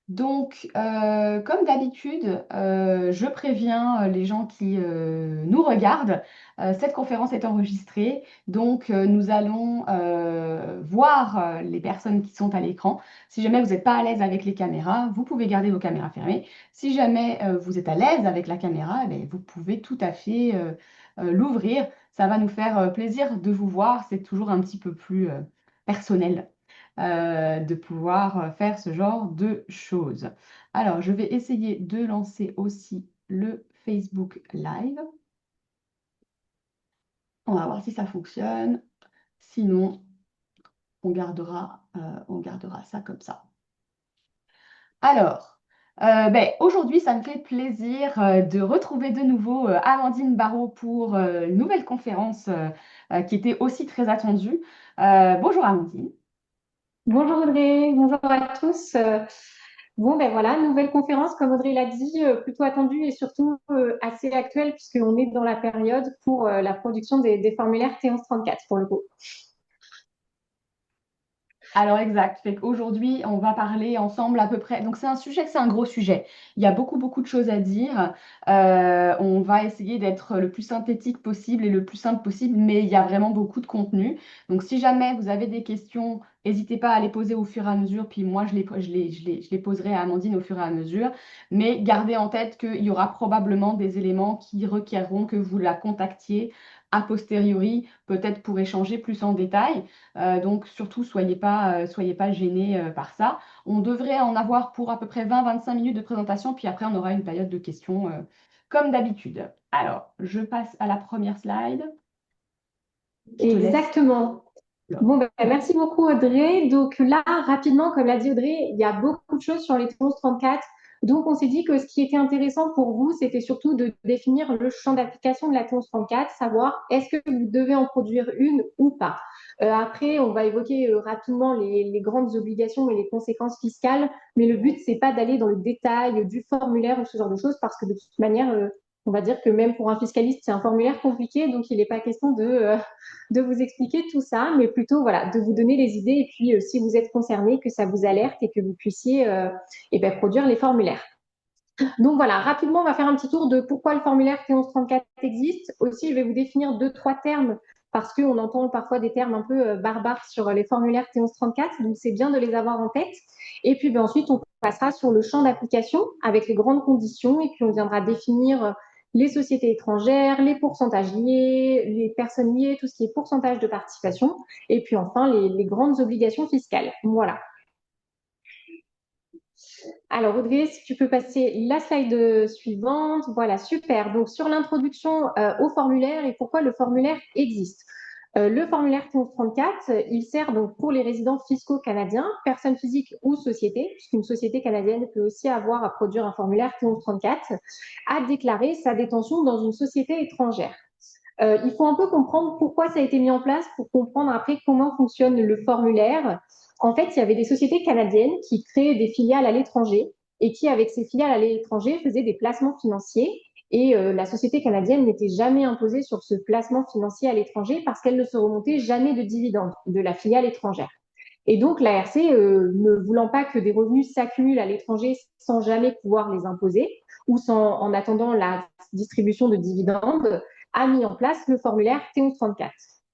Donc, comme d'habitude, je préviens les gens qui nous regardent. Cette conférence est enregistrée, donc nous allons voir les personnes qui sont à l'écran. Si jamais vous n'êtes pas à l'aise avec les caméras, vous pouvez garder vos caméras fermées. Si jamais vous êtes à l'aise avec la caméra, eh bien, vous pouvez tout à fait l'ouvrir. Ça va nous faire plaisir de vous voir. C'est toujours un petit peu plus personnel de pouvoir faire ce genre de choses. Alors, je vais essayer de lancer aussi le Facebook Live. On va voir si ça fonctionne. Sinon, on gardera ça comme ça. Alors, aujourd'hui, ça me fait plaisir de retrouver de nouveau Amandine Barraud pour une nouvelle conférence qui était aussi très attendue. Bonjour Amandine. Bonjour Audrey, bonjour à tous. Bon, ben voilà, nouvelle conférence, comme Audrey l'a dit, plutôt attendue et surtout assez actuelle puisqu'on est dans la période pour la production des formulaires T1134 pour le coup. Alors exact. Fait qu'aujourd'hui, on va parler ensemble à peu près. Donc c'est un gros sujet. Il y a beaucoup de choses à dire. On va essayer d'être le plus synthétique possible et le plus simple possible, mais il y a vraiment beaucoup de contenu. Donc si jamais vous avez des questions, n'hésitez pas à les poser au fur et à mesure. Puis moi, je les poserai à Amandine au fur et à mesure. Mais gardez en tête qu'il y aura probablement des éléments qui requerront que vous la contactiez a posteriori, peut-être pour échanger plus en détail. Donc surtout, soyez pas gênés par ça. On devrait en avoir pour à peu près 20-25 minutes de présentation, puis après on aura une période de questions comme d'habitude. Alors, je passe à la première slide. Je te laisse. Exactement. Là. Bon, ben, merci beaucoup Audrey. Donc là, rapidement, comme l'a dit Audrey, il y a beaucoup de choses sur les 1134. Donc on s'est dit que ce qui était intéressant pour vous, c'était surtout de définir le champ d'application de la 1134, savoir est-ce que vous devez en produire une ou pas. Après, on va évoquer rapidement les grandes obligations et les conséquences fiscales, mais le but, c'est pas d'aller dans le détail du formulaire ou ce genre de choses, parce que de toute manière, on va dire que même pour un fiscaliste, c'est un formulaire compliqué, donc il n'est pas question de vous expliquer tout ça, mais plutôt voilà, de vous donner les idées et puis si vous êtes concerné, que ça vous alerte et que vous puissiez produire les formulaires. Donc voilà, rapidement, on va faire un petit tour de pourquoi le formulaire T1134 existe. Aussi, je vais vous définir deux, trois termes parce qu'on entend parfois des termes un peu barbares sur les formulaires T1134, donc c'est bien de les avoir en tête. Et puis ensuite, on passera sur le champ d'application avec les grandes conditions et puis on viendra définir les sociétés étrangères, les pourcentages liés, les personnes liées, tout ce qui est pourcentage de participation, et puis enfin les grandes obligations fiscales. Voilà. Alors, Audrey, si tu peux passer la slide suivante. Voilà, super. Donc, sur l'introduction au formulaire et pourquoi le formulaire existe. Le formulaire T1134, il sert donc pour les résidents fiscaux canadiens, personnes physiques ou sociétés, puisqu'une société canadienne peut aussi avoir à produire un formulaire T1134, à déclarer sa détention dans une société étrangère. Il faut un peu comprendre pourquoi ça a été mis en place pour comprendre après comment fonctionne le formulaire. En fait, il y avait des sociétés canadiennes qui créaient des filiales à l'étranger et qui, avec ces filiales à l'étranger, faisaient des placements financiers. Et la société canadienne n'était jamais imposée sur ce placement financier à l'étranger parce qu'elle ne se remontait jamais de dividendes de la filiale étrangère. Et donc, l'ARC, ne voulant pas que des revenus s'accumulent à l'étranger sans jamais pouvoir les imposer ou en attendant la distribution de dividendes, a mis en place le formulaire T1134.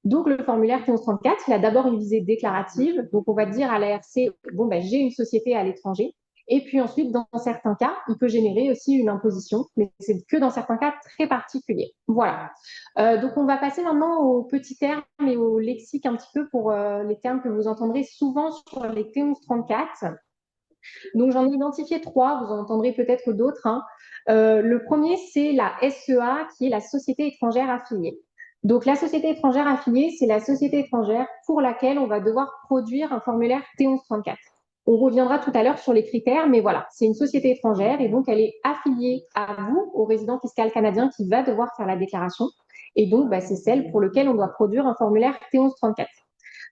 Donc, le formulaire T1134, il a d'abord une visée déclarative. Donc, on va dire à l'ARC, bon, ben, j'ai une société à l'étranger. Et puis ensuite, dans certains cas, il peut générer aussi une imposition, mais c'est que dans certains cas très particuliers. Voilà. Donc, on va passer maintenant aux petits termes et au lexique un petit peu pour les termes que vous entendrez souvent sur les T1134. Donc, j'en ai identifié trois, vous en entendrez peut-être d'autres, hein. Le premier, c'est la SEA, qui est la Société étrangère affiliée. Donc, la société étrangère affiliée, c'est la société étrangère pour laquelle on va devoir produire un formulaire T1134. On reviendra tout à l'heure sur les critères, mais voilà, c'est une société étrangère et donc elle est affiliée à vous, au résident fiscal canadien qui va devoir faire la déclaration. Et donc, bah, c'est celle pour laquelle on doit produire un formulaire T1134.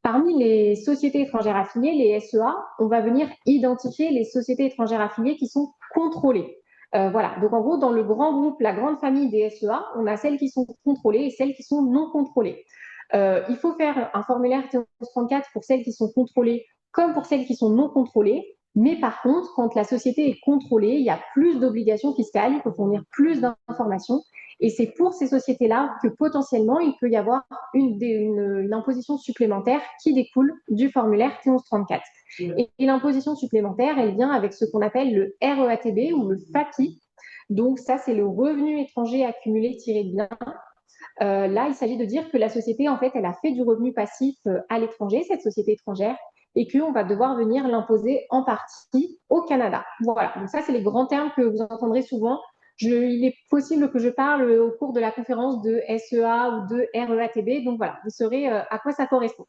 Parmi les sociétés étrangères affiliées, les SEA, on va venir identifier les sociétés étrangères affiliées qui sont contrôlées. Voilà, donc en gros, dans le grand groupe, la grande famille des SEA, on a celles qui sont contrôlées et celles qui sont non contrôlées. Il faut faire un formulaire T1134 pour celles qui sont contrôlées comme pour celles qui sont non contrôlées. Mais par contre, quand la société est contrôlée, il y a plus d'obligations fiscales, il faut fournir plus d'informations. Et c'est pour ces sociétés-là que potentiellement, il peut y avoir une imposition supplémentaire qui découle du formulaire T1134. Et l'imposition supplémentaire, elle vient avec ce qu'on appelle le REATB ou le FAPI. Donc ça, c'est le revenu étranger accumulé tiré de bien. Là, il s'agit de dire que la société, en fait, elle a fait du revenu passif à l'étranger, cette société étrangère, et qu'on va devoir venir l'imposer en partie au Canada. Voilà, donc ça, c'est les grands termes que vous entendrez souvent. Il est possible que je parle au cours de la conférence de SEA ou de REATB, donc voilà, vous saurez à quoi ça correspond.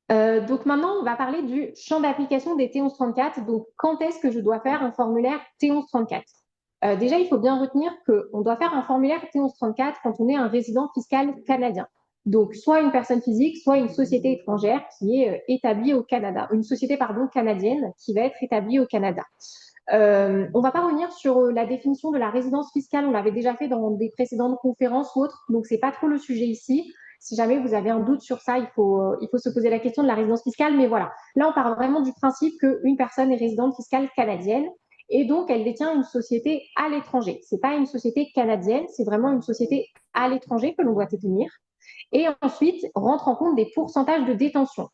Donc maintenant, on va parler du champ d'application des T1134. Donc, quand est-ce que je dois faire un formulaire T1134? Déjà, il faut bien retenir qu'on doit faire un formulaire T1134 quand on est un résident fiscal canadien. Donc, soit une personne physique, soit une société étrangère qui est établie au Canada, une société pardon canadienne qui va être établie au Canada. On ne va pas revenir sur la définition de la résidence fiscale, on l'avait déjà fait dans des précédentes conférences ou autres, donc c'est pas trop le sujet ici. Si jamais vous avez un doute sur ça, il faut se poser la question de la résidence fiscale. Mais voilà, là, on part vraiment du principe qu'une personne est résidente fiscale canadienne et donc elle détient une société à l'étranger. C'est pas une société canadienne, c'est vraiment une société à l'étranger que l'on doit détenir. Et ensuite, rentre en compte des pourcentages de détention.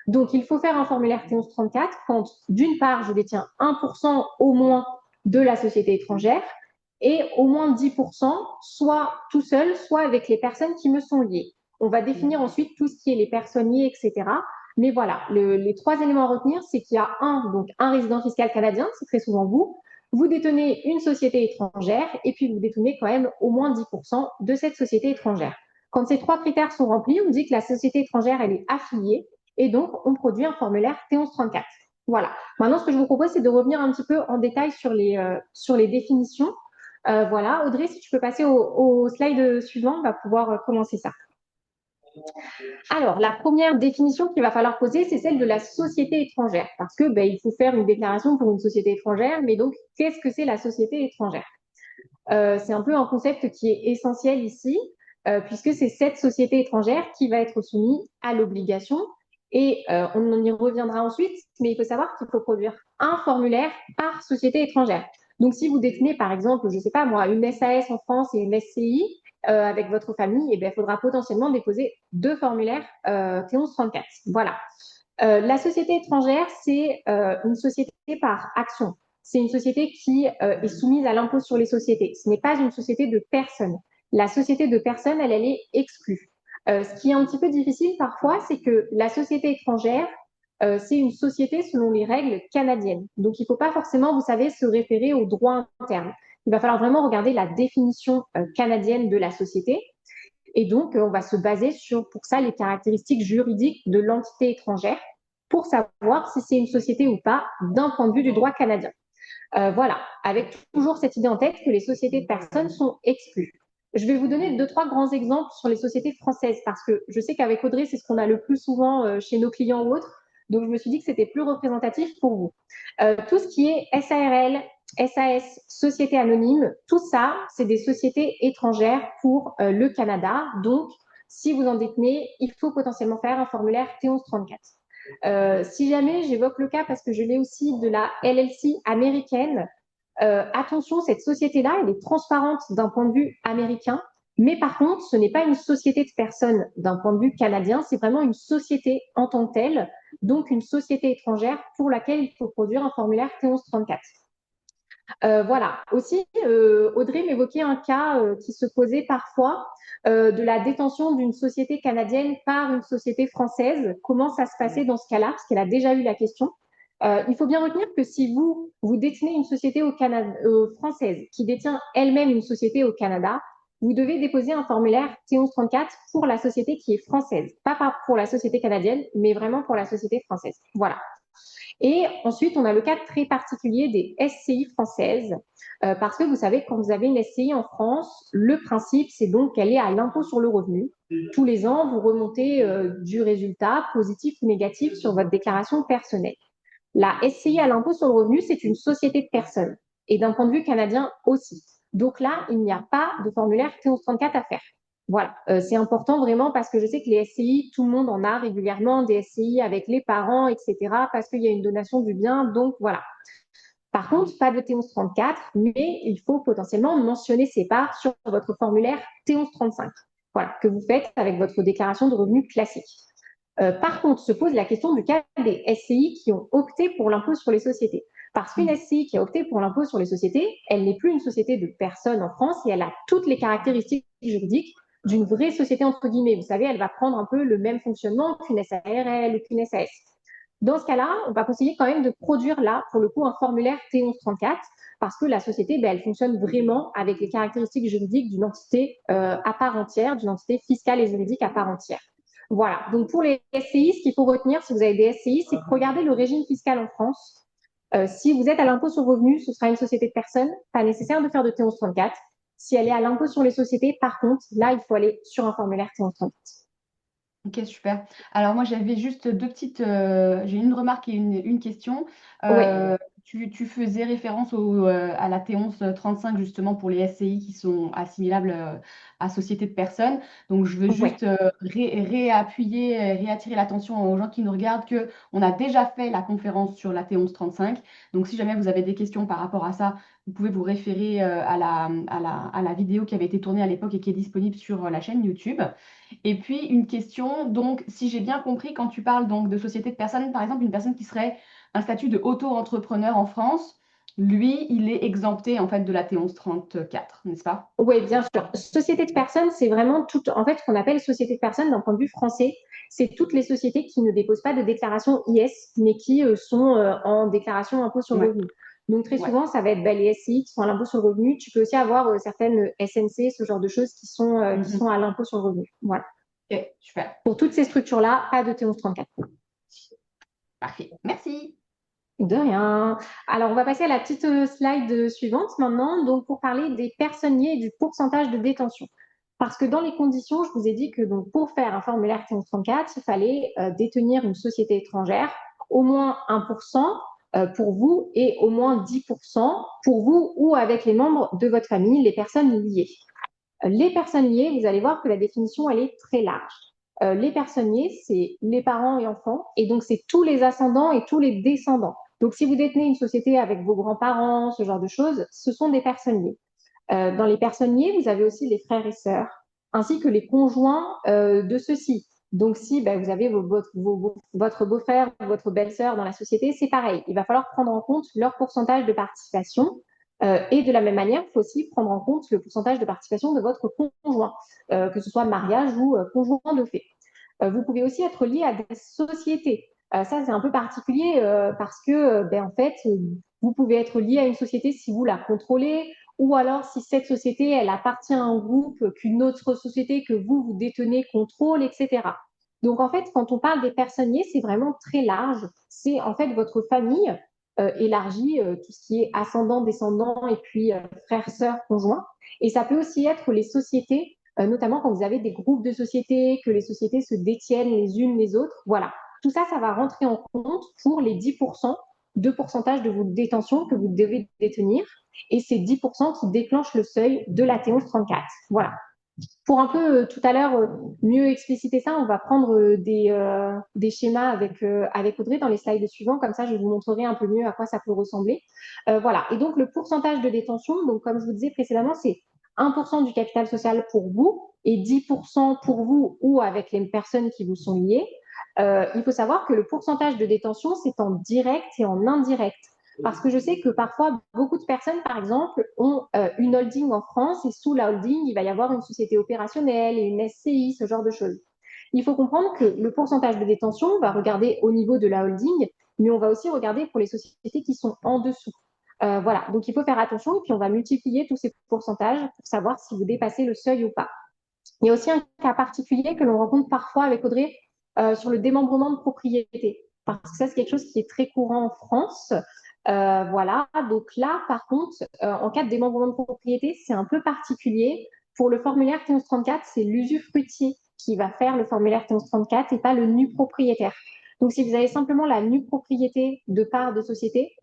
Donc, il faut faire un formulaire T1134 quand, d'une part, je détiens 1% au moins de la société étrangère et au moins 10%, soit tout seul, soit avec les personnes qui me sont liées. On va définir ensuite tout ce qui est les personnes liées, etc. Mais voilà, les trois éléments à retenir, c'est qu'il y a donc un résident fiscal canadien, c'est très souvent vous. Vous détenez une société étrangère et puis vous détenez quand même au moins 10% de cette société étrangère. Quand ces trois critères sont remplis, on dit que la société étrangère, elle est affiliée et donc on produit un formulaire T1134. Voilà. Maintenant, ce que je vous propose, c'est de revenir un petit peu en détail sur les définitions. Voilà. Audrey, si tu peux passer au slide suivant, on va pouvoir commencer ça. Alors, la première définition qu'il va falloir poser, c'est celle de la société étrangère, parce que il faut faire une déclaration pour une société étrangère, mais donc, qu'est-ce que c'est la société étrangère? C'est un peu un concept qui est essentiel ici, puisque c'est cette société étrangère qui va être soumise à l'obligation, et on y reviendra ensuite, mais il faut savoir qu'il faut produire un formulaire par société étrangère. Donc, si vous détenez, par exemple, je ne sais pas moi, une SAS en France et une SCI avec votre famille, il faudra potentiellement déposer deux formulaires T1134. Voilà. La société étrangère, c'est une société par action. C'est une société qui est soumise à l'impôt sur les sociétés. Ce n'est pas une société de personnes. La société de personnes, elle est exclue. Ce qui est un petit peu difficile parfois, c'est que la société étrangère, c'est une société selon les règles canadiennes. Donc, il ne faut pas forcément, vous savez, se référer au droit interne. Il va falloir vraiment regarder la définition canadienne de la société. Et donc, on va se baser sur, pour ça, les caractéristiques juridiques de l'entité étrangère pour savoir si c'est une société ou pas d'un point de vue du droit canadien. Voilà, avec toujours cette idée en tête que les sociétés de personnes sont exclues. Je vais vous donner deux, trois grands exemples sur les sociétés françaises parce que je sais qu'avec Audrey, c'est ce qu'on a le plus souvent chez nos clients ou autres. Donc, je me suis dit que c'était plus représentatif pour vous. Tout ce qui est SARL, SAS, société anonyme, tout ça, c'est des sociétés étrangères pour le Canada. Donc, si vous en détenez, il faut potentiellement faire un formulaire T1134. Si jamais j'évoque le cas parce que je l'ai aussi de la LLC américaine, attention, cette société-là, elle est transparente d'un point de vue américain, mais par contre, ce n'est pas une société de personnes d'un point de vue canadien, c'est vraiment une société en tant que telle, donc une société étrangère pour laquelle il faut produire un formulaire T1134. Voilà. Aussi, Audrey m'évoquait un cas qui se posait parfois de la détention d'une société canadienne par une société française. Comment ça se passait dans ce cas-là? Parce qu'elle a déjà eu la question. Il faut bien retenir que si vous détenez une société française qui détient elle-même une société au Canada, vous devez déposer un formulaire T1134 pour la société qui est française. Pas pour la société canadienne, mais vraiment pour la société française. Voilà. Et ensuite, on a le cas très particulier des SCI françaises, parce que vous savez, quand vous avez une SCI en France, le principe, c'est donc qu'elle est à l'impôt sur le revenu. Tous les ans, vous remontez du résultat positif ou négatif sur votre déclaration personnelle. La SCI à l'impôt sur le revenu, c'est une société de personnes, et d'un point de vue canadien aussi. Donc là, il n'y a pas de formulaire T1134 à faire. Voilà, c'est important vraiment parce que je sais que les SCI, tout le monde en a régulièrement des SCI avec les parents, etc. parce qu'il y a une donation du bien. Donc voilà. Par contre, pas de T1134, mais il faut potentiellement mentionner ces parts sur votre formulaire T1135, voilà, que vous faites avec votre déclaration de revenus classique. Par contre, se pose la question du cas des SCI qui ont opté pour l'impôt sur les sociétés. Parce qu'une SCI qui a opté pour l'impôt sur les sociétés, elle n'est plus une société de personnes en France et elle a toutes les caractéristiques juridiques d'une vraie société entre guillemets. Vous savez, elle va prendre un peu le même fonctionnement qu'une SARL ou qu'une SAS. Dans ce cas-là, on va conseiller quand même de produire là, pour le coup, un formulaire T1134 parce que la société, ben, elle fonctionne vraiment avec les caractéristiques juridiques d'une entité à part entière, d'une entité fiscale et juridique à part entière. Voilà. Donc pour les SCI, ce qu'il faut retenir si vous avez des SCI, c'est que regardez le régime fiscal en France. Si vous êtes à l'impôt sur le revenu, ce sera une société de personnes, pas nécessaire de faire de T1134. Si elle est à l'impôt sur les sociétés, par contre, là, il faut aller sur un formulaire T1134. Ok, super. Alors moi j'avais juste deux petites, j'ai une remarque et une question. Oui, Tu faisais référence à la T1135 justement pour les SCI qui sont assimilables à société de personnes. Donc je veux oui. juste réappuyer, réattirer l'attention aux gens qui nous regardent que on a déjà fait la conférence sur la T1135. Donc si jamais vous avez des questions par rapport à ça, vous pouvez vous référer à la vidéo qui avait été tournée à l'époque et qui est disponible sur la chaîne YouTube. Et puis une question, donc si j'ai bien compris, quand tu parles donc de société de personnes, par exemple une personne qui serait un statut de auto-entrepreneur en France, lui, il est exempté en fait de la T1134, n'est-ce pas? Oui, bien sûr. Société de personnes, c'est vraiment tout, en fait, ce qu'on appelle société de personnes d'un point de vue français. C'est toutes les sociétés qui ne déposent pas de déclaration IS, mais qui sont en déclaration impôt sur le Ouais, revenu. Donc, très ouais. souvent, ça va être les SCI qui sont à l'impôt sur le revenu. Tu peux aussi avoir certaines SNC, ce genre de choses qui Mhm. sont à l'impôt sur le revenu. Voilà. Ok, super, Pour toutes ces structures-là, pas de T1134. parfait. Merci. De rien. Alors, on va passer à la petite slide suivante maintenant. Donc, pour parler des personnes liées et du pourcentage de détention. Parce que dans les conditions, je vous ai dit que donc, pour faire un formulaire T1134, il fallait détenir une société étrangère, au moins 1% pour vous et au moins 10% pour vous ou avec les membres de votre famille, les personnes liées. Les personnes liées, vous allez voir que la définition, elle est très large. Les personnes liées, c'est les parents et enfants, et donc c'est tous les ascendants et tous les descendants. Donc si vous détenez une société avec vos grands-parents, ce genre de choses, ce sont des personnes liées. Dans les personnes liées, vous avez aussi les frères et sœurs, ainsi que les conjoints de ceux-ci. Donc si ben, vous avez votre beau-frère ou votre belle-sœur dans la société, c'est pareil. Il va falloir prendre en compte leur pourcentage de participation. Et de la même manière, il faut aussi prendre en compte le pourcentage de participation de votre conjoint, que ce soit mariage ou conjoint de fait. Vous pouvez aussi être lié à des sociétés. Ça, c'est un peu particulier parce que, ben, en fait, vous pouvez être lié à une société si vous la contrôlez, ou alors si cette société, elle appartient à un groupe qu'une autre société que vous détenez contrôle, etc. Donc, en fait, quand on parle des personnes liées, c'est vraiment très large. C'est en fait votre famille élargie, tout ce qui est ascendant, descendant, et puis frères, sœurs, conjoints. Et ça peut aussi être les sociétés notamment quand vous avez des groupes de sociétés, que les sociétés se détiennent les unes les autres. Voilà. Tout ça, ça va rentrer en compte pour les 10% de pourcentage de vos détentions que vous devez détenir. Et c'est 10% qui déclenchent le seuil de la T1134. Voilà. Pour un peu tout à l'heure mieux expliciter ça, on va prendre des schémas avec Audrey dans les slides suivants. Comme ça, je vous montrerai un peu mieux à quoi ça peut ressembler. Voilà. Et donc, le pourcentage de détention, donc comme je vous disais précédemment, c'est 1% du capital social pour vous et 10% pour vous ou avec les personnes qui vous sont liées. Il faut savoir que le pourcentage de détention, c'est en direct et en indirect. Parce que je sais que parfois, beaucoup de personnes, par exemple, ont une holding en France et sous la holding, il va y avoir une société opérationnelle et une SCI, ce genre de choses. Il faut comprendre que le pourcentage de détention, on va regarder au niveau de la holding, mais on va aussi regarder pour les sociétés qui sont en dessous. Voilà, donc il faut faire attention et puis on va multiplier tous ces pourcentages pour savoir si vous dépassez le seuil ou pas. Il y a aussi un cas particulier que l'on rencontre parfois avec Audrey sur le démembrement de propriété. Parce que ça, c'est quelque chose qui est très courant en France. Voilà, donc là, par contre, en cas de démembrement de propriété, c'est un peu particulier. Pour le formulaire T1134, c'est l'usufruitier qui va faire le formulaire T1134 et pas le nu propriétaire. Donc, si vous avez simplement la nue propriété de part de société,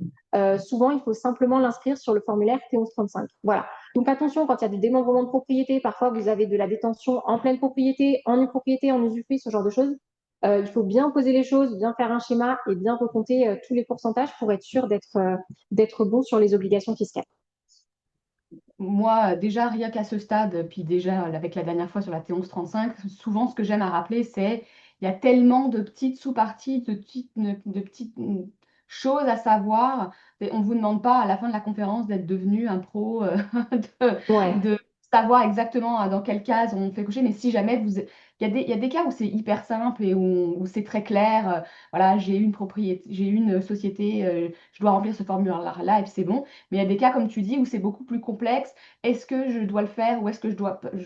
souvent, il faut simplement l'inscrire sur le formulaire T1135. Voilà. Donc, attention, quand il y a des démembrements de propriété, parfois, vous avez de la détention en pleine propriété, en nue propriété, en usufruit, ce genre de choses. Il faut bien poser les choses, bien faire un schéma et bien recompter tous les pourcentages pour être sûr d'être bon sur les obligations fiscales. Moi, déjà, rien qu'à ce stade, puis déjà avec la dernière fois sur la T1135, souvent ce que j'aime à rappeler, c'est il y a tellement de petites sous-parties, de petites choses à savoir. Et on ne vous demande pas à la fin de la conférence d'être devenu un pro, Ouais. de savoir exactement dans quelle case on fait coucher, mais si jamais vous... il y a des cas où c'est hyper simple et où c'est très clair. Voilà, j'ai une propriété, j'ai une société, je dois remplir ce formulaire-là et puis c'est bon. Mais il y a des cas, comme tu dis, où c'est beaucoup plus complexe. Est-ce que je dois le faire ou est-ce que je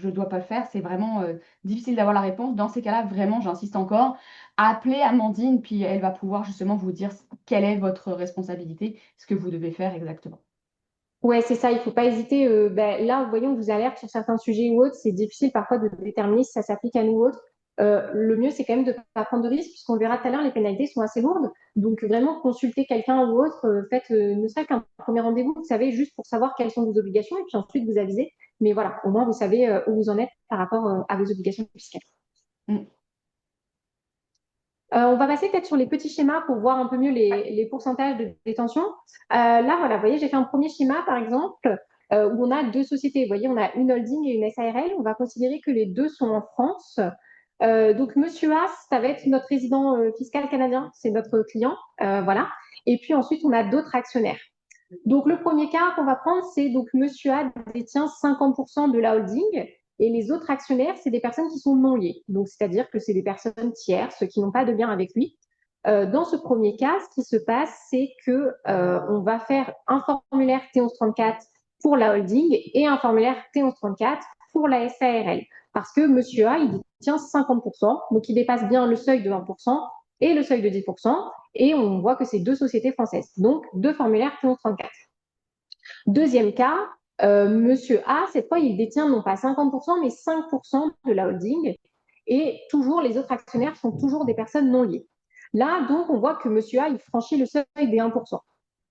dois pas le faire? C'est vraiment difficile d'avoir la réponse. Dans ces cas-là, vraiment, j'insiste encore, appelez Amandine, puis elle va pouvoir justement vous dire quelle est votre responsabilité, ce que vous devez faire exactement. Ouais, c'est ça, il faut pas hésiter. Là, voyons, on vous alerte sur certains sujets ou autres. C'est difficile parfois de déterminer si ça s'applique à nous ou autres. Le mieux, c'est quand même de ne pas prendre de risques, puisqu'on verra tout à l'heure, les pénalités sont assez lourdes. Donc, vraiment, consulter quelqu'un ou autre, faites ne serait qu'un premier rendez-vous, vous savez, juste pour savoir quelles sont vos obligations, et puis ensuite vous avisez. Mais voilà, au moins, vous savez où vous en êtes par rapport à vos obligations fiscales. Mm. On va passer peut-être sur les petits schémas pour voir un peu mieux les pourcentages de détention. Là, voilà, vous voyez, j'ai fait un premier schéma, par exemple, où on a deux sociétés. Vous voyez, on a une holding et une SARL. On va considérer que les deux sont en France. Donc, Monsieur A, ça va être notre résident fiscal canadien, c'est notre client. Voilà. Et puis ensuite, on a d'autres actionnaires. Donc, le premier cas qu'on va prendre, c'est donc Monsieur A détient 50% de la holding et les autres actionnaires, c'est des personnes qui sont non liées. Donc, c'est-à-dire que c'est des personnes tierces qui n'ont pas de lien avec lui. Dans ce premier cas, ce qui se passe, c'est que on va faire un formulaire T1134 pour la holding et un formulaire T1134 pour la SARL. Parce que Monsieur A, il détient 50%, donc il dépasse bien le seuil de 1% et le seuil de 10%, et on voit que c'est deux sociétés françaises. Donc, deux formulaires T1134. Deuxième cas, Monsieur A, cette fois, il détient non pas 50%, mais 5% de la holding. Et toujours, les autres actionnaires sont toujours des personnes non liées. Là, donc, on voit que Monsieur A, il franchit le seuil des 1%.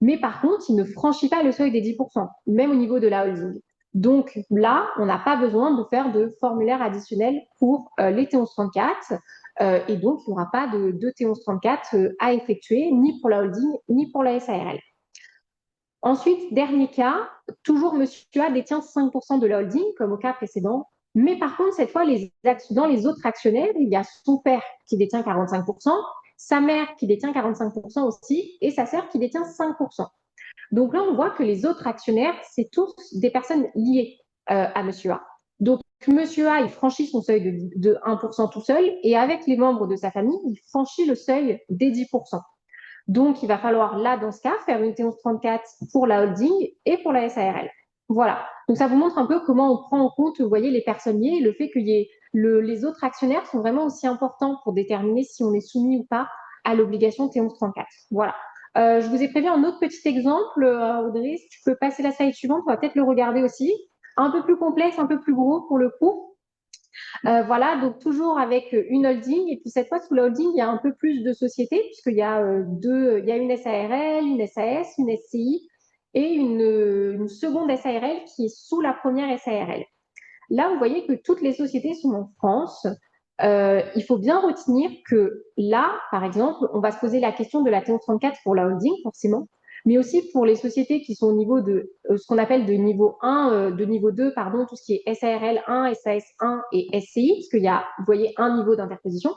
Mais par contre, il ne franchit pas le seuil des 10%, même au niveau de la holding. Donc là, on n'a pas besoin de faire de formulaire additionnel pour les T1134. Et donc, il n'y aura pas de T1134 à effectuer, ni pour la holding, ni pour la SARL. Ensuite, dernier cas, toujours Monsieur A détient 5% de la holding, comme au cas précédent. Mais par contre, cette fois, dans les autres actionnaires, il y a son père qui détient 45%, sa mère qui détient 45% aussi, et sa sœur qui détient 5%. Donc là, on voit que les autres actionnaires, c'est tous des personnes liées à Monsieur A. Donc, Monsieur A, il franchit son seuil de 1% tout seul, et avec les membres de sa famille, il franchit le seuil des 10%. Donc, il va falloir, là, dans ce cas, faire une T1134 pour la holding et pour la SARL. Voilà. Donc, ça vous montre un peu comment on prend en compte, vous voyez, les personnes liées et le fait que les autres actionnaires sont vraiment aussi importants pour déterminer si on est soumis ou pas à l'obligation T1134. Voilà. Je vous ai prévu un autre petit exemple, Audrey. Si tu peux passer la slide suivante, on va peut-être le regarder aussi. Un peu plus complexe, un peu plus gros pour le coup. Voilà, donc toujours avec une holding. Et puis cette fois, sous la holding, il y a un peu plus de sociétés, puisqu'il y a il y a une SARL, une SAS, une SCI et une seconde SARL qui est sous la première SARL. Là, vous voyez que toutes les sociétés sont en France. Il faut bien retenir que là, par exemple, on va se poser la question de la T1134 pour la holding, forcément, mais aussi pour les sociétés qui sont au niveau de ce qu'on appelle de niveau 1, de niveau 2, pardon, tout ce qui est SARL 1, SAS 1 et SCI, parce qu'il y a, vous voyez, un niveau d'interposition,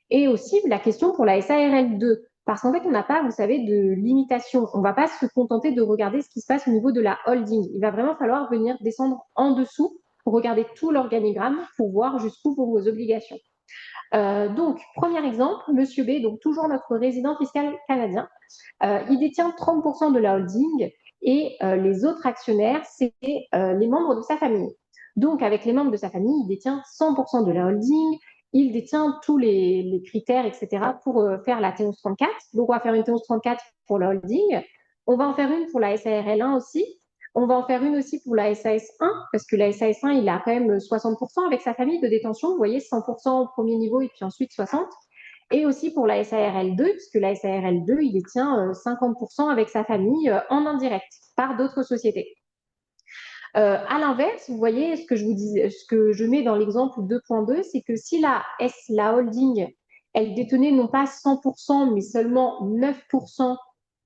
et aussi la question pour la SARL 2, parce qu'en fait, on n'a pas, vous savez, de limitation. On ne va pas se contenter de regarder ce qui se passe au niveau de la holding. Il va vraiment falloir venir descendre en dessous, regarder tout l'organigramme pour voir jusqu'où vont vos obligations. Donc, premier exemple, Monsieur B, donc toujours notre résident fiscal canadien, il détient 30% de la holding et les autres actionnaires, c'est les membres de sa famille. Donc, avec les membres de sa famille, il détient 100% de la holding, il détient tous les critères, etc., pour faire la T1134. Donc, on va faire une T1134 pour la holding. On va en faire une pour la SARL1 aussi. On va en faire une aussi pour la SAS1, parce que la SAS1, il a quand même 60% avec sa famille de détention. Vous voyez, 100% au premier niveau et puis ensuite 60%. et aussi pour la SARL2, puisque la SARL2, il détient 50% avec sa famille en indirect par d'autres sociétés. À l'inverse, vous voyez, ce que je vous dis, ce que je mets dans l'exemple 2.2, c'est que si la holding, elle détenait non pas 100%, mais seulement 9%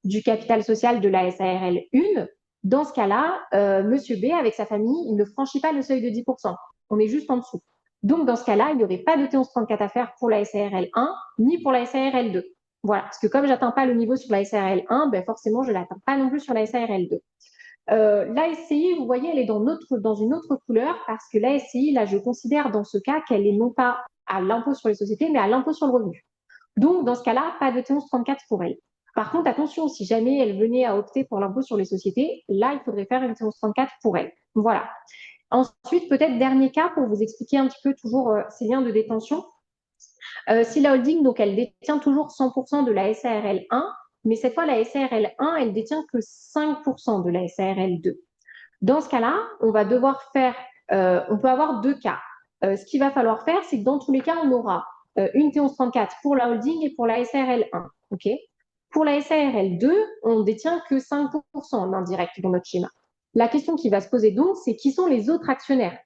du capital social de la SARL 1, dans ce cas-là, Monsieur B, avec sa famille, il ne franchit pas le seuil de 10%. On est juste en dessous. Donc, dans ce cas-là, il n'y aurait pas de T1134 à faire pour la SARL 1, ni pour la SARL 2. Voilà, parce que comme je n'atteins pas le niveau sur la SARL 1, ben forcément, je ne l'atteins pas non plus sur la SARL 2. La SCI, vous voyez, elle est dans une autre couleur parce que la SCI, là, je considère dans ce cas qu'elle est non pas à l'impôt sur les sociétés, mais à l'impôt sur le revenu. Donc, dans ce cas-là, pas de T1134 pour elle. Par contre, attention, si jamais elle venait à opter pour l'impôt sur les sociétés, là, il faudrait faire une T1134 pour elle. Voilà. Ensuite, peut-être dernier cas pour vous expliquer un petit peu toujours ces liens de détention. Si la holding, donc, elle détient toujours 100% de la SARL 1, mais cette fois, la SARL 1, elle détient que 5% de la SARL 2. Dans ce cas-là, on va devoir faire, on peut avoir deux cas. Ce qu'il va falloir faire, c'est que dans tous les cas, on aura une T1134 pour la holding et pour la SARL 1. OK. Pour la SARL 2, on détient que 5% en indirect dans notre schéma. La question qui va se poser donc, c'est qui sont les autres actionnaires?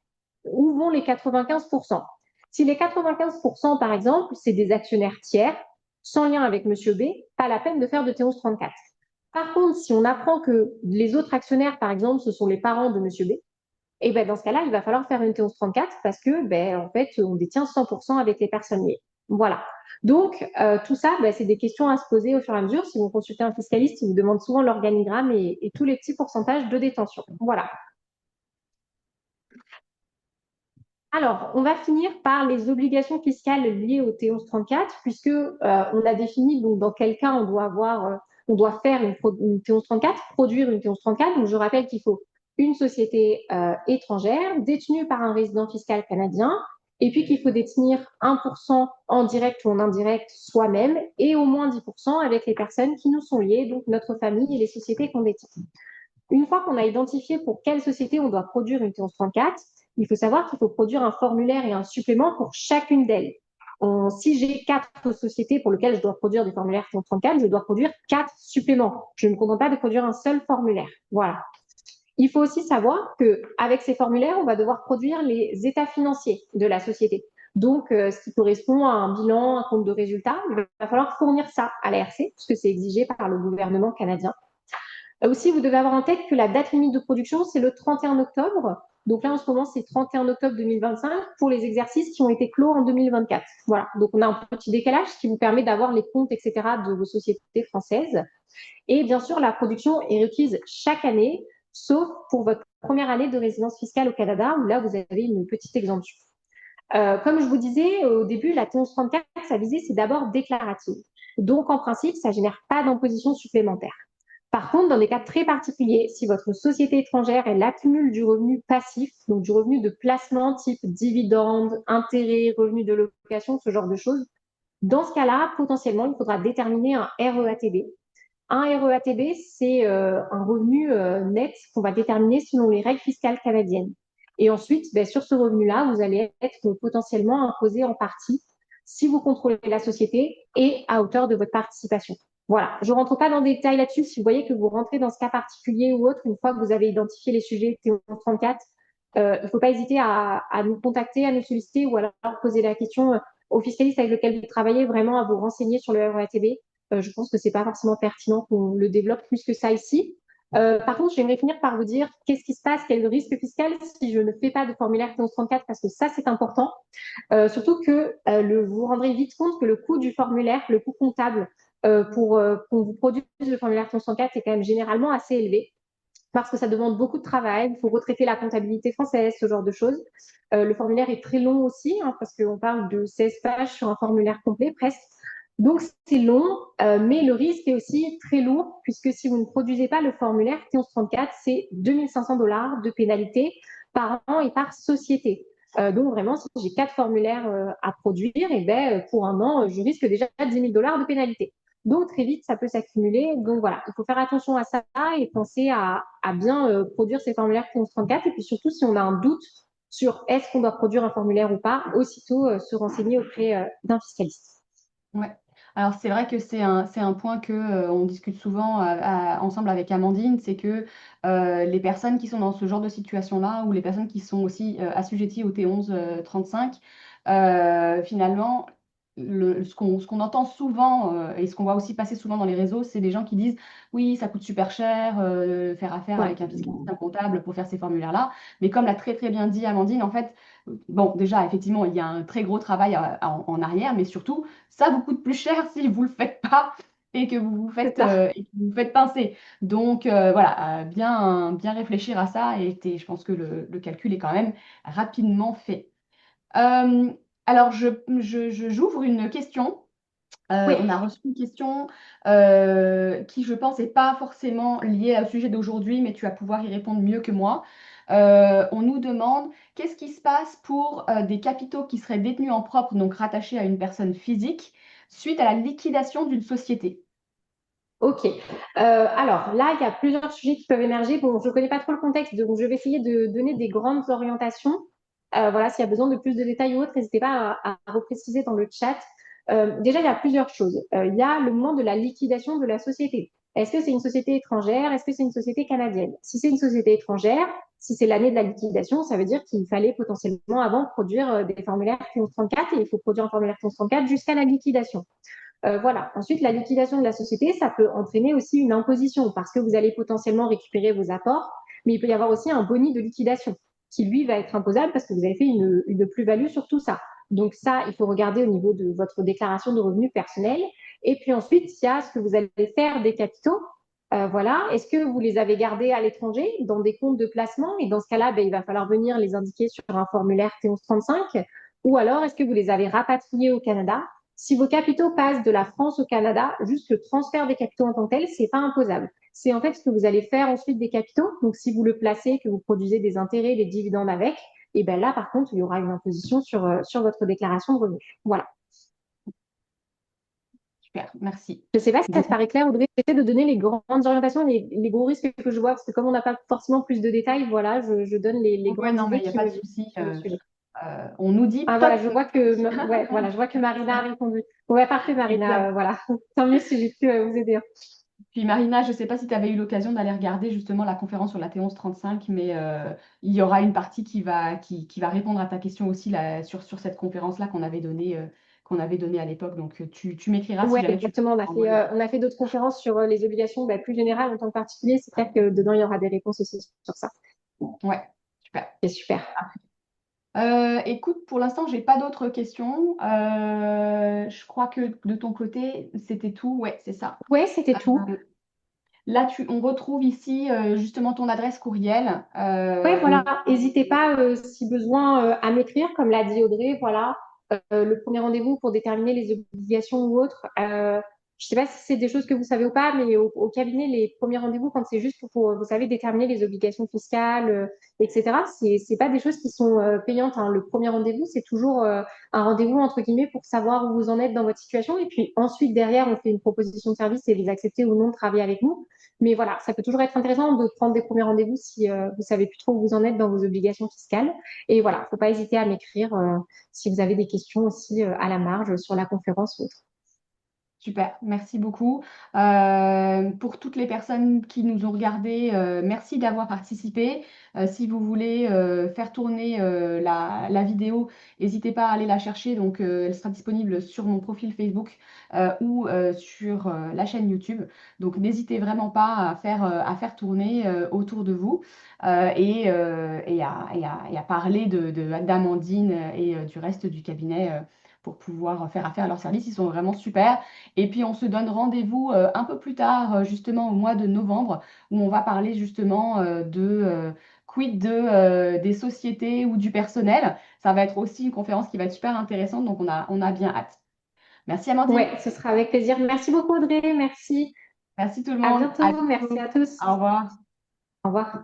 Où vont les 95%? Si les 95%, par exemple, c'est des actionnaires tiers, sans lien avec Monsieur B, pas la peine de faire de T1134. Par contre, si on apprend que les autres actionnaires, par exemple, ce sont les parents de Monsieur B, et ben dans ce cas-là, il va falloir faire une T1134 parce que, en fait, on détient 100% avec les personnes liées. Voilà. Donc, tout ça, c'est des questions à se poser au fur et à mesure. Si vous consultez un fiscaliste, il vous demande souvent l'organigramme et tous les petits pourcentages de détention. Voilà. Alors, on va finir par les obligations fiscales liées au T1134, puisque on a défini donc dans quel cas on doit faire une T1134, produire une T1134. Donc, je rappelle qu'il faut une société étrangère détenue par un résident fiscal canadien, et puis qu'il faut détenir 1% en direct ou en indirect soi-même, et au moins 10% avec les personnes qui nous sont liées, donc notre famille et les sociétés qu'on détient. Une fois qu'on a identifié pour quelle société on doit produire une T1134, il faut savoir qu'il faut produire un formulaire et un supplément pour chacune d'elles. Si j'ai 4 sociétés pour lesquelles je dois produire des formulaires T1134, je dois produire 4 suppléments. Je ne me contente pas de produire un seul formulaire. Voilà. Il faut aussi savoir qu'avec ces formulaires, on va devoir produire les états financiers de la société. Donc, ce qui correspond à un bilan, un compte de résultats, il va falloir fournir ça à l'ARC, puisque c'est exigé par le gouvernement canadien. Aussi, vous devez avoir en tête que la date limite de production, c'est le 31 octobre. Donc là, en ce moment, c'est 31 octobre 2025 pour les exercices qui ont été clos en 2024. Voilà. Donc, on a un petit décalage, ce qui vous permet d'avoir les comptes, etc., de vos sociétés françaises. Et bien sûr, la production est requise chaque année, sauf pour votre première année de résidence fiscale au Canada, où là, vous avez une petite exemption. Comme je vous disais au début, la T1134, sa visée, c'est d'abord déclarative. Donc, en principe, ça ne génère pas d'imposition supplémentaire. Par contre, dans des cas très particuliers, si votre société étrangère, elle accumule du revenu passif, donc du revenu de placement type dividende, intérêt, revenu de location, ce genre de choses, dans ce cas-là, potentiellement, il faudra déterminer un REATB. Un REATB, c'est un revenu net qu'on va déterminer selon les règles fiscales canadiennes. Et ensuite, sur ce revenu-là, vous allez être potentiellement imposé en partie si vous contrôlez la société et à hauteur de votre participation. Voilà, je ne rentre pas dans des détails là-dessus. Si vous voyez que vous rentrez dans ce cas particulier ou autre, une fois que vous avez identifié les sujets T1134, il ne faut pas hésiter à nous contacter, à nous solliciter ou alors poser la question au fiscaliste avec lequel vous travaillez, vraiment à vous renseigner sur le REATB. Je pense que ce n'est pas forcément pertinent qu'on le développe plus que ça ici. Par contre, j'aimerais finir par vous dire qu'est-ce qui se passe, quel est le risque fiscal si je ne fais pas de formulaire T1134, parce que ça, c'est important. Surtout que vous vous rendrez vite compte que le coût du formulaire, le coût comptable pour qu'on vous produise le formulaire T1134 est quand même généralement assez élevé parce que ça demande beaucoup de travail, il faut retraiter la comptabilité française, ce genre de choses. Le formulaire est très long aussi, parce qu'on parle de 16 pages sur un formulaire complet presque. Donc, c'est long, mais le risque est aussi très lourd, puisque si vous ne produisez pas le formulaire T1134, c'est 2500 $ de pénalité par an et par société. Donc, vraiment, si j'ai 4 formulaires à produire, et pour un an, je risque déjà 10 000 $ de pénalité. Donc, très vite, ça peut s'accumuler. Donc, voilà, il faut faire attention à ça et penser à bien produire ces formulaires T1134. Et puis, surtout, si on a un doute sur est-ce qu'on doit produire un formulaire ou pas, aussitôt se renseigner auprès d'un fiscaliste. Ouais. Alors c'est vrai que c'est un point que on discute souvent ensemble avec Amandine, c'est que les personnes qui sont dans ce genre de situation-là ou les personnes qui sont aussi assujetties au T11 35, finalement, ce qu'on entend souvent et ce qu'on voit aussi passer souvent dans les réseaux, c'est des gens qui disent oui, ça coûte super cher faire affaire Ouais, avec un fiscaliste, un comptable pour faire ces formulaires-là. Mais comme l'a très très bien dit Amandine, en fait, bon, déjà, effectivement, il y a un très gros travail en arrière, mais surtout, ça vous coûte plus cher si vous ne le faites pas et que c'est ça. et que vous vous faites pincer. Donc, voilà, bien réfléchir à ça je pense que le calcul est quand même rapidement fait. Euh, alors, j'ouvre une question. Oui, On a reçu une question qui, je pense, n'est pas forcément liée au sujet d'aujourd'hui, mais tu vas pouvoir y répondre mieux que moi. On nous demande qu'est-ce qui se passe pour des capitaux qui seraient détenus en propre, donc rattachés à une personne physique, suite à la liquidation d'une société. ok. Alors là, il y a plusieurs sujets qui peuvent émerger. Bon, je ne connais pas trop le contexte, donc je vais essayer de donner des grandes orientations. Voilà, s'il y a besoin de plus de détails ou autre, n'hésitez pas à repréciser dans le chat. Déjà, il y a plusieurs choses. Il y a le moment de la liquidation de la société. Est-ce que c'est une société étrangère? Est-ce que c'est une société canadienne? Si c'est une société étrangère, si c'est l'année de la liquidation, ça veut dire qu'il fallait potentiellement avant produire des formulaires 1134 et il faut produire un formulaire 1134 jusqu'à la liquidation. Voilà. Ensuite, la liquidation de la société, ça peut entraîner aussi une imposition parce que vous allez potentiellement récupérer vos apports, mais il peut y avoir aussi un boni de liquidation qui, lui, va être imposable parce que vous avez fait une plus-value sur tout ça. Donc ça, il faut regarder au niveau de votre déclaration de revenus personnels. Et puis ensuite, il y a ce que vous allez faire des capitaux. Voilà. Est-ce que vous les avez gardés à l'étranger dans des comptes de placement? Et dans ce cas-là, ben, il va falloir venir les indiquer sur un formulaire T1135. Ou alors, est-ce que vous les avez rapatriés au Canada? Si vos capitaux passent de la France au Canada, juste le transfert des capitaux en tant que tel, c'est pas imposable. C'est en fait ce que vous allez faire ensuite des capitaux. Donc, si vous le placez, que vous produisez des intérêts, des dividendes avec, et ben là, par contre, il y aura une imposition sur votre déclaration de revenus. Voilà. Super, merci. Je ne sais pas si ça Donc, te paraît clair, Audrey. J'essaie de donner les grandes orientations, les gros risques que je vois, parce que comme on n'a pas forcément plus de détails, voilà, je donne les ouais, grandes non, mais idées il n'y a qui pas me de viennent souci. sur le sujet. On nous dit Ah top. voilà, ouais, voilà, je vois que Marina a répondu. Ouais, parfait, Marina, Exact. voilà. Tant mieux si j'ai pu vous aider. Puis Marina, je ne sais pas si tu avais eu l'occasion d'aller regarder justement la conférence sur la T1135, mais il y aura une partie qui va répondre à ta question aussi là, sur cette conférence-là qu'on avait donnée à l'époque. Donc tu m'écriras si Ouais, jamais tu exactement. veux envoyer. On a fait d'autres conférences sur les obligations plus générales en tant que particulier. C'est clair que dedans, il y aura des réponses aussi sur ça. Ouais, super. C'est super. Écoute, pour l'instant, j'ai pas d'autres questions. Je crois que de ton côté, c'était tout. Ouais, c'est ça. Ouais, c'était tout. Là, on retrouve ici justement ton adresse courriel. Ouais, voilà. Donc, N'hésitez pas, si besoin, à m'écrire, comme l'a dit Audrey. Voilà. Le premier rendez-vous pour déterminer les obligations ou autres. Je sais pas si c'est des choses que vous savez ou pas, mais au cabinet, les premiers rendez-vous, quand c'est juste pour, vous savez, déterminer les obligations fiscales, etc., c'est pas des choses qui sont payantes, hein. Le premier rendez-vous, c'est toujours un rendez-vous, entre guillemets, pour savoir où vous en êtes dans votre situation. Et puis ensuite, derrière, on fait une proposition de service et vous acceptez ou non de travailler avec nous. Mais voilà, ça peut toujours être intéressant de prendre des premiers rendez-vous si vous savez plus trop où vous en êtes dans vos obligations fiscales. Et voilà, faut pas hésiter à m'écrire si vous avez des questions aussi à la marge sur la conférence ou autre. super, merci beaucoup. Pour toutes les personnes qui nous ont regardés, merci d'avoir participé. Si vous voulez faire tourner la vidéo, n'hésitez pas à aller la chercher. Donc, elle sera disponible sur mon profil Facebook ou sur la chaîne YouTube. Donc, n'hésitez vraiment pas à faire tourner autour de vous et à parler d'Amandine et du reste du cabinet pour pouvoir faire affaire à leur service. Ils sont vraiment super. Et puis, on se donne rendez-vous un peu plus tard, justement au mois de novembre, où on va parler justement quid des sociétés ou du personnel. Ça va être aussi une conférence qui va être super intéressante, donc on a bien hâte. Merci Amandine, Ouais, ce sera avec plaisir. Merci beaucoup Audrey, merci. merci tout le À monde, à bientôt, merci bientôt, à tous. au revoir. Au revoir.